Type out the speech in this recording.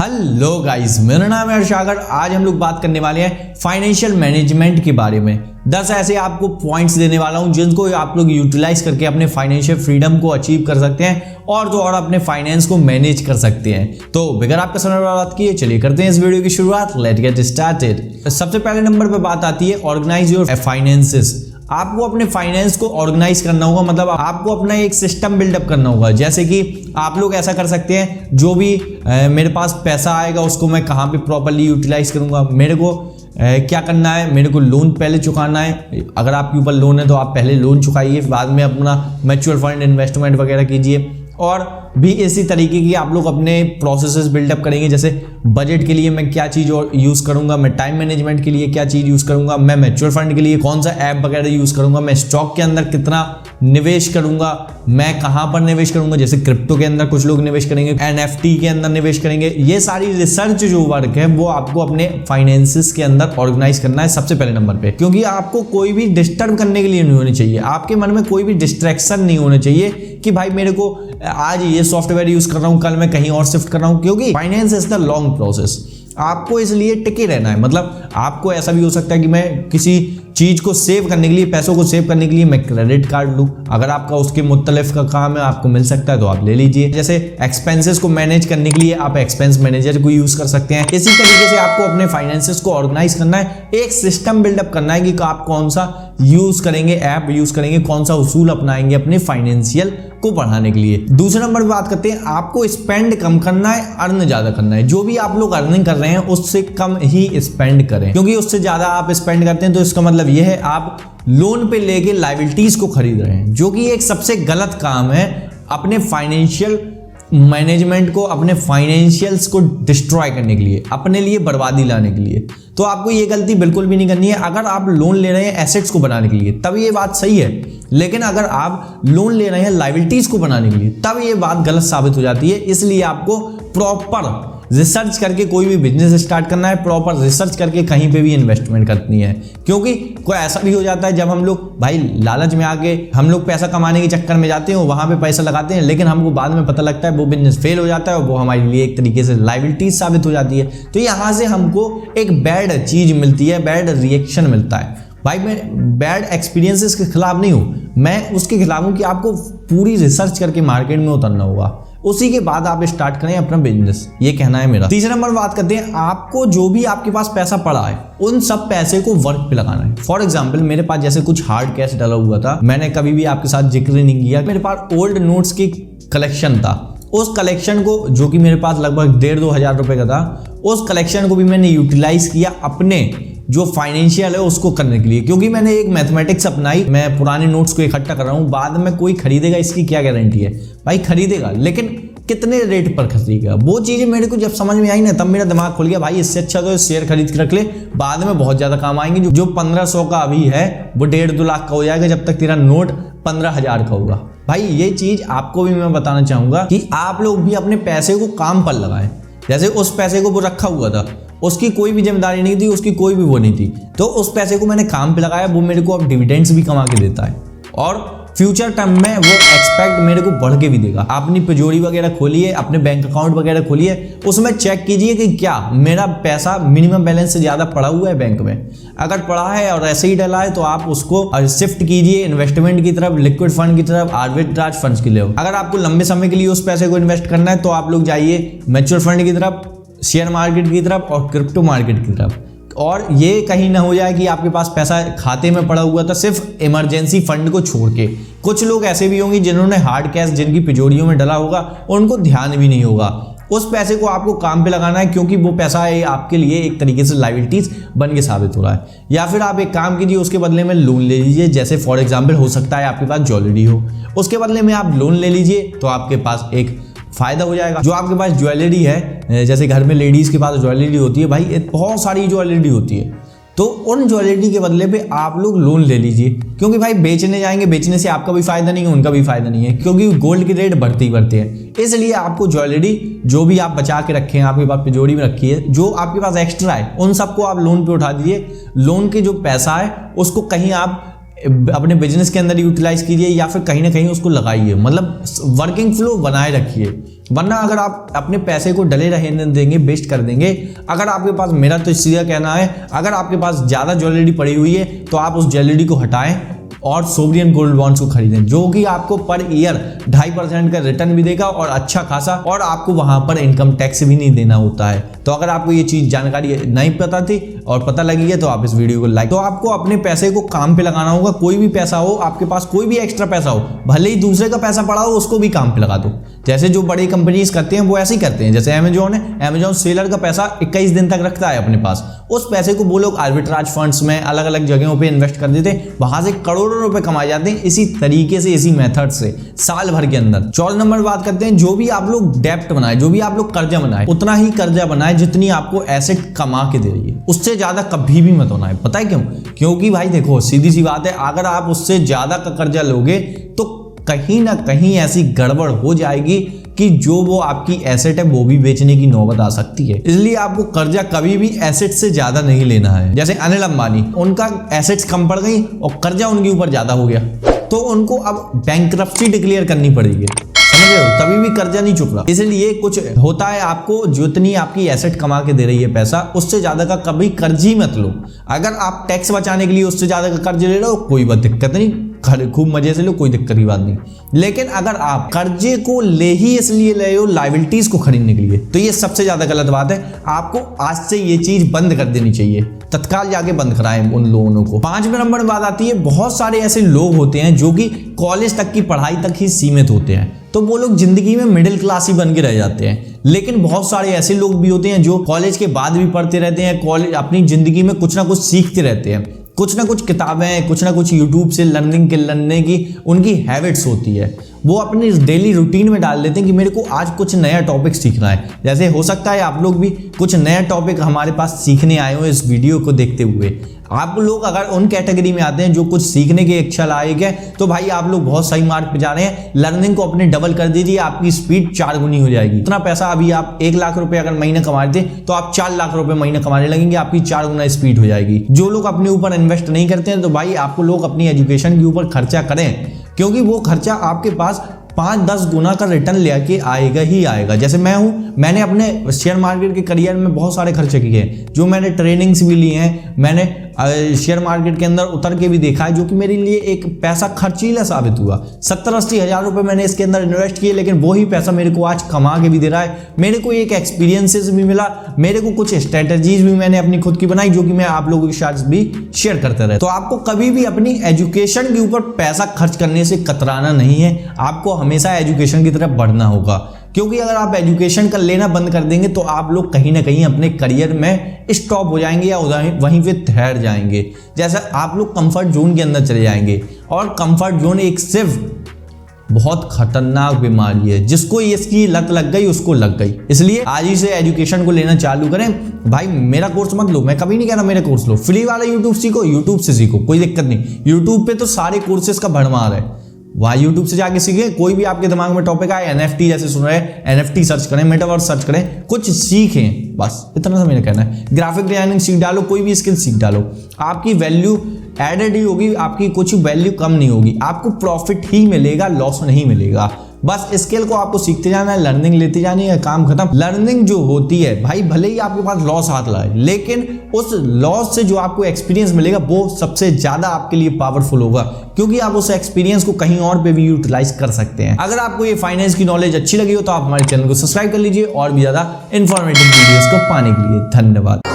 Hello guys, मेरा नाम है अर्शागर। आज हम लोग बात करने वाले हैं फाइनेंशियल मैनेजमेंट के बारे में। 10 ऐसे आपको पॉइंट्स देने वाला हूं जिनको आप लोग यूटिलाइज करके अपने फाइनेंशियल फ्रीडम को अचीव कर सकते हैं और तो और अपने फाइनेंस को मैनेज कर सकते हैं। तो बगैर आपका समय बर्बाद किए चलिए करते हैं इस वीडियो की शुरुआत। Let's get started. सबसे पहले नंबर पर बात आती है ऑर्गेनाइज योर फाइनेंसेस। आपको अपने फाइनेंस को ऑर्गेनाइज करना होगा, मतलब आपको अपना एक सिस्टम बिल्डअप करना होगा। जैसे कि आप लोग ऐसा कर सकते हैं, जो भी मेरे पास पैसा आएगा उसको मैं कहाँ पे प्रॉपर्ली यूटिलाइज करूंगा, मेरे को क्या करना है, मेरे को लोन पहले चुकाना है। अगर आपके ऊपर लोन है तो आप पहले लोन चुकाइए, बाद में अपना म्यूचुअल फंड इन्वेस्टमेंट वगैरह कीजिए। और भी इसी तरीके की आप लोग अपने प्रोसेसेस बिल्डअप करेंगे। जैसे बजट के लिए मैं क्या चीज़ यूज़ करूंगा, मैं टाइम मैनेजमेंट के लिए क्या चीज़ यूज़ करूंगा, मैं म्यूचुअल फंड के लिए कौन सा ऐप वगैरह यूज़ करूंगा, मैं स्टॉक के अंदर कितना निवेश करूंगा, मैं कहाँ पर निवेश करूंगा। जैसे क्रिप्टो के अंदर कुछ लोग निवेश करेंगे, NFT के अंदर निवेश करेंगे। ये सारी रिसर्च जो वर्क है वो आपको अपने फाइनेंसिस के अंदर ऑर्गेनाइज करना है सबसे पहले नंबर पे, क्योंकि आपको कोई भी डिस्टर्ब करने के लिए नहीं होनी चाहिए। आपके मन में कोई भी डिस्ट्रैक्शन नहीं होना चाहिए कि भाई मेरे को आज ये सॉफ्टवेयर यूज कर रहा हूँ, कल मैं कहीं और शिफ्ट कर रहा हूँ, क्योंकि finance is the long process. आपको इसलिए टिके रहना है। मतलब आपको ऐसा भी हो सकता है कि मैं किसी चीज को सेव करने के लिए, पैसों को सेव करने के लिए मैं क्रेडिट कार्ड लूँ। अगर आपका उसके मुख्तलिफ का काम है, आपको मिल सकता है तो आप ले लीजिए। जैसे एक्सपेंसेस को मैनेज करने के लिए आप एक्सपेंस मैनेजर को यूज कर सकते हैं। इसी तरीके से आपको अपने फाइनेंसेस को ऑर्गेनाइज करना है, एक सिस्टम बिल्डअप करना है कि आप कौन सा यूज करेंगे, ऐप यूज करेंगे, कौन सा उसूल अपनाएंगे अपने फाइनेंशियल को बढ़ाने के लिए। दूसरे नंबर पर बात करते हैं, आपको स्पेंड कम करना है, अर्न ज्यादा करना है। जो भी आप लोग अर्निंग कर रहे हैं उससे कम ही स्पेंड करें, क्योंकि उससे ज्यादा आप स्पेंड करते हैं तो इसका मतलब यह है आप लोन पे लेके लायबिलिटीज को खरीद रहे हैं, जो कि एक सबसे गलत काम है अपने फाइनेंशियल मैनेजमेंट को, अपने फाइनेंशियल्स को डिस्ट्रॉय करने के लिए, अपने लिए बर्बादी लाने के लिए। तो आपको ये गलती बिल्कुल भी नहीं करनी है। अगर आप लोन ले रहे हैं एसेट्स को बनाने के लिए तब ये बात सही है, लेकिन अगर आप लोन ले रहे हैं लायबिलिटीज को बनाने के लिए तब ये बात गलत साबित हो जाती है। इसलिए आपको प्रॉपर रिसर्च करके कोई भी बिजनेस स्टार्ट करना है, प्रॉपर रिसर्च करके कहीं पे भी इन्वेस्टमेंट करनी है। क्योंकि कोई ऐसा भी हो जाता है जब हम लोग भाई लालच में आके हम लोग पैसा कमाने के चक्कर में जाते हैं, वहां पे पैसा लगाते हैं, लेकिन हमको बाद में पता लगता है वो बिजनेस फेल हो जाता है और वो हमारे लिए एक तरीके से लायबिलिटीज साबित हो जाती है। तो यहाँ से हमको एक बैड चीज मिलती है, बैड रिएक्शन मिलता है। भाई मैं बैड एक्सपीरियंसेस के खिलाफ नहीं हूँ, मैं उसके खिलाफ हूँ कि आपको पूरी रिसर्च करके मार्केट में उतरना होगा, उसी के बाद आप स्टार्ट करें अपना बिजनेस। ये कहना है मेरा। तीसरे नंबर बात करते हैं, आपको जो भी आपके पास पैसा पड़ा है उन सब पैसे को वर्क पे लगाना है। फॉर एग्जांपल मेरे पास जैसे कुछ हार्ड कैश डाला हुआ था, मैंने कभी भी आपके साथ जिक्र नहीं किया। मेरे पास ओल्ड नोट्स की कलेक्शन था, उस कलेक्शन को जो कि मेरे पास लगभग 1,500-2 हज़ार रुपए का था, उस कलेक्शन को भी मैंने यूटिलाइज किया अपने जो फाइनेंशियल है उसको करने के लिए। क्योंकि मैंने एक मैथमेटिक्स अपनाई, मैं पुराने नोट्स को इकट्ठा कर रहा हूँ, बाद में कोई खरीदेगा इसकी क्या गारंटी है। भाई खरीदेगा, लेकिन कितने रेट पर खरीदेगा। वो चीज़ें मेरे को जब समझ में आई ना, तब मेरा दिमाग खुल गया। भाई इससे अच्छा तो शेयर खरीद के रख ले, बाद में बहुत ज़्यादा काम आएंगे। जो 1500 का अभी है वो 1.5-2 लाख का हो जाएगा जब तक तेरा नोट 15,000 का होगा। भाई ये चीज़ आपको भी मैं बताना चाहूँगा कि आप लोग भी अपने पैसे को काम पर लगाएं। जैसे उस पैसे को वो रखा हुआ था, उसकी कोई भी जिम्मेदारी नहीं थी, उसकी कोई भी वो नहीं थी, तो उस पैसे को मैंने काम पे लगाया, वो मेरे को अब डिविडेंड्स भी कमा के देता है और फ्यूचर टर्म में वो एक्सपेक्ट मेरे को बढ़ के भी देगा। अपनी तिजोरी वगैरह खोलिए, अपने बैंक अकाउंट वगैरह खोलिए, उसमें चेक कीजिए कि क्या मेरा पैसा मिनिमम बैलेंस से ज़्यादा पड़ा हुआ है बैंक में। अगर पड़ा है और ऐसे ही डला है तो आप उसको शिफ्ट कीजिए इन्वेस्टमेंट की तरफ, लिक्विड फंड की तरफ, आर्बिट्राज फंड्स के लिए। अगर आपको लंबे समय के लिए उस पैसे को इन्वेस्ट करना है तो आप लोग जाइए म्यूचुअल फंड की तरफ, शेयर मार्केट की तरफ और क्रिप्टो मार्केट की तरफ। और ये कहीं ना हो जाए कि आपके पास पैसा खाते में पड़ा हुआ था सिर्फ इमरजेंसी फंड को छोड़ के। कुछ लोग ऐसे भी होंगे जिन्होंने हार्ड कैश जिनकी तिजोरियों में डला होगा और उनको ध्यान भी नहीं होगा। उस पैसे को आपको काम पे लगाना है, क्योंकि वो पैसा आपके लिए एक तरीके से लायबिलिटीज बन के साबित हो रहा है। या फिर आप एक काम कीजिए, उसके बदले में लोन ले लीजिए। जैसे फॉर एग्जाम्पल हो सकता है आपके पास ज्वेलरी हो, उसके बदले में आप लोन ले लीजिए तो आपके पास एक फायदा हो जाएगा। जो आपके पास ज्वेलरी है, जैसे घर में लेडीज के पास ज्वेलरी होती है, भाई बहुत सारी ज्वेलरी होती है, तो उन ज्वेलरी के बदले पे आप लोग लोन ले लीजिए। क्योंकि भाई बेचने जाएंगे, बेचने से आपका भी फायदा नहीं है, उनका भी फायदा नहीं है, क्योंकि गोल्ड के रेट बढ़ते ही बढ़ते हैं। इसलिए आपको ज्वेलरी जो भी आप बचा के रखे हैं, आपके पास तिजोरी में रखी है, जो आपके पास एक्स्ट्रा है, उन सबको आप लोन पे उठा दीजिए। लोन के जो पैसा है उसको कहीं आप अपने बिजनेस के अंदर यूटिलाइज कीजिए या फिर कहीं ना कहीं उसको लगाइए, मतलब वर्किंग फ्लो बनाए रखिए। वरना अगर आप अपने पैसे को डले रहने देंगे, वेस्ट कर देंगे। अगर आपके पास, मेरा तो सीधा कहना है, अगर आपके पास ज़्यादा ज्वेलरी पड़ी हुई है तो आप उस ज्वेलरी को हटाएं और सोवरियन गोल्ड बॉन्ड्स को खरीदें, जो कि आपको पर ईयर 2.5% का रिटर्न भी देगा और अच्छा खासा, और आपको वहां पर इनकम टैक्स भी नहीं देना होता है। तो अगर आपको ये चीज जानकारी नहीं पता थी और पता लगी है तो आप इस वीडियो को लाइक। तो आपको अपने पैसे को काम पे लगाना होगा। कोई भी पैसा हो आपके पास, कोई भी एक्स्ट्रा पैसा हो, भले ही दूसरे का पैसा पड़ा हो, उसको भी काम पे लगा दो। जैसे जो बड़ी कंपनीज करते हैं वो ऐसे ही करते हैं। जैसे अमेजॉन है, अमेजॉन सेलर का पैसा 21 दिन तक रखता है अपने पास, उस पैसे को वो लोग आर्बिट्राज फंड्स में अलग अलग जगहों पे इन्वेस्ट कर देते हैं, वहां से करोड़ों रुपए कमाए जाते हैं इसी तरीके से, इसी मेथड से साल भर के अंदर। 14 नंबर बात करते हैं, जो भी आप लोग डेप्ट बनाए, जो भी आप लोग कर्जा बनाए, उतना ही कर्जा बनाए जितनी आपको एसेट कमा के दे रही है, उससे ज्यादा कभी भी मत होना है। पता है क्यों? क्योंकि भाई देखो, सीधी सी बात है, अगर आप उससे ज्यादा का कर्जा लोगे तो कहीं ना कहीं ऐसी गड़बड़ हो जाएगी कि जो वो आपकी एसेट है वो भी बेचने की नौबत आ सकती है। इसलिए आपको कर्जा कभी भी एसेट से ज्यादा नहीं लेना है। जैसे अनिल अंबानी, उनका एसेट्स कम पड़ गई और कर्जा उनके ऊपर ज्यादा हो गया, तो उनको अब बैंकरप्सी डिक्लेयर करनी पड़ेगी, समझ रहे हो? तभी भी कर्जा नहीं चुक रहा। इसलिए कुछ होता है, आपको जितनी आपकी एसेट कमा के दे रही है पैसा, उससे ज्यादा का कभी कर्ज ही मत लो। अगर आप टैक्स बचाने के लिए उससे ज्यादा का कर्ज ले रहे हो, कोई बात दिक्कत नहीं, खूब मजे से लो, कोई दिक्कत की बात नहीं। लेकिन अगर आप कर्जे को ले ही इसलिए ले हो लायबिलिटीज को खरीदने के लिए, तो ये सबसे ज्यादा गलत बात है। आपको आज से ये चीज बंद कर देनी चाहिए, तत्काल जाके बंद कराएं उन लोगों को। 5वें नंबर में बात आती है, बहुत सारे ऐसे लोग होते हैं जो कि कॉलेज तक की पढ़ाई तक ही सीमित होते हैं, तो वो लोग जिंदगी में मिडिल क्लास ही बन के रह जाते हैं। लेकिन बहुत सारे ऐसे लोग भी होते हैं जो कॉलेज के बाद भी पढ़ते रहते हैं, कॉलेज अपनी जिंदगी में कुछ ना कुछ सीखते रहते हैं, कुछ ना कुछ किताबें, कुछ ना कुछ यूट्यूब से लर्निंग की उनकी हैबिट्स होती है, वो अपनी डेली रूटीन में डाल देते हैं कि मेरे को आज कुछ नया टॉपिक सीखना है। जैसे हो सकता है आप लोग भी कुछ नया टॉपिक हमारे पास सीखने आए हो इस वीडियो को देखते हुए। आप लोग अगर उन कैटेगरी में आते हैं जो कुछ सीखने के इच्छा लायक है, तो भाई आप लोग बहुत सही मार्ग पे जा रहे हैं। लर्निंग को अपने डबल कर दीजिए, आपकी स्पीड 4 गुनी हो जाएगी। इतना पैसा अभी आप 1 लाख रुपए अगर महीने कमा रहे थे, तो आप 4 लाख रुपए महीने कमाने लगेंगे, आपकी 4 गुना स्पीड हो जाएगी। जो लोग अपने ऊपर इन्वेस्ट नहीं करते हैं, तो भाई आपको लोग अपनी एजुकेशन के ऊपर खर्चा करें, क्योंकि वो खर्चा आपके पास 5-10 गुना का रिटर्न लेके आएगा ही आएगा। जैसे मैं हूं, मैंने अपने शेयर मार्केट के करियर में बहुत सारे खर्चे किए हैं, जो मैंने ट्रेनिंग्स भी लिए हैं, मैंने शेयर मार्केट के अंदर उतर के भी देखा है, जो कि मेरे लिए एक पैसा खर्चीला साबित हुआ। 70-80 हज़ार रुपए मैंने इसके अंदर इन्वेस्ट किए, लेकिन वही पैसा मेरे को आज कमा के भी दे रहा है। मेरे को एक एक्सपीरियंसेस भी मिला, मेरे को कुछ स्ट्रेटेजीज भी मैंने अपनी खुद की बनाई, जो कि मैं आप लोगों के साथ भी शेयर करते रहे। तो आपको कभी भी अपनी एजुकेशन के ऊपर पैसा खर्च करने से कतराना नहीं है, आपको हमेशा एजुकेशन की तरफ बढ़ना होगा। क्योंकि अगर आप एजुकेशन का लेना बंद कर देंगे तो आप लोग कहीं ना कहीं अपने करियर में स्टॉप हो जाएंगे या वहीं पे ठहर जाएंगे। जैसा आप लोग कंफर्ट जोन के अंदर चले जाएंगे, और कंफर्ट जोन एक सिर्फ बहुत खतरनाक बीमारी है, जिसको इसकी लत लग गई उसको लग गई। इसलिए आज ही से एजुकेशन को लेना चालू करें। भाई मेरा कोर्स मत लो, मैं कभी नहीं कह रहा मेरा कोर्स लो, फ्री वाला यूट्यूब सीखो, यूट्यूब से सीखो, कोई दिक्कत नहीं। यूट्यूब पे तो सारे कोर्सेज का भरमार है, वहाँ यूट्यूब से जाके सीखे। कोई भी आपके दिमाग में टॉपिक आए, NFT जैसे सुन रहे हैं, NFT सर्च करें, मेटावर्स सर्च करें, कुछ सीखें, बस इतना सा मेरा कहना है। ग्राफिक डिजाइनिंग सीख डालो, कोई भी स्किल सीख डालो, आपकी वैल्यू एडेड ही होगी, आपकी कुछ वैल्यू कम नहीं होगी, आपको प्रॉफिट ही मिलेगा, लॉस नहीं मिलेगा। बस स्किल को आपको सीखते जाना है, लर्निंग लेती जानी है, काम खत्म। लर्निंग जो होती है भाई, भले ही आपके पास लॉस हाथ लाए, लेकिन उस लॉस से जो आपको एक्सपीरियंस मिलेगा वो सबसे ज्यादा आपके लिए पावरफुल होगा, क्योंकि आप उस एक्सपीरियंस को कहीं और पे भी यूटिलाइज कर सकते हैं। अगर आपको ये फाइनेंस की नॉलेज अच्छी लगी हो तो आप हमारे चैनल को सब्सक्राइब कर लीजिए और भी ज्यादा इंफॉर्मेटिव वीडियोस को पाने के लिए। धन्यवाद।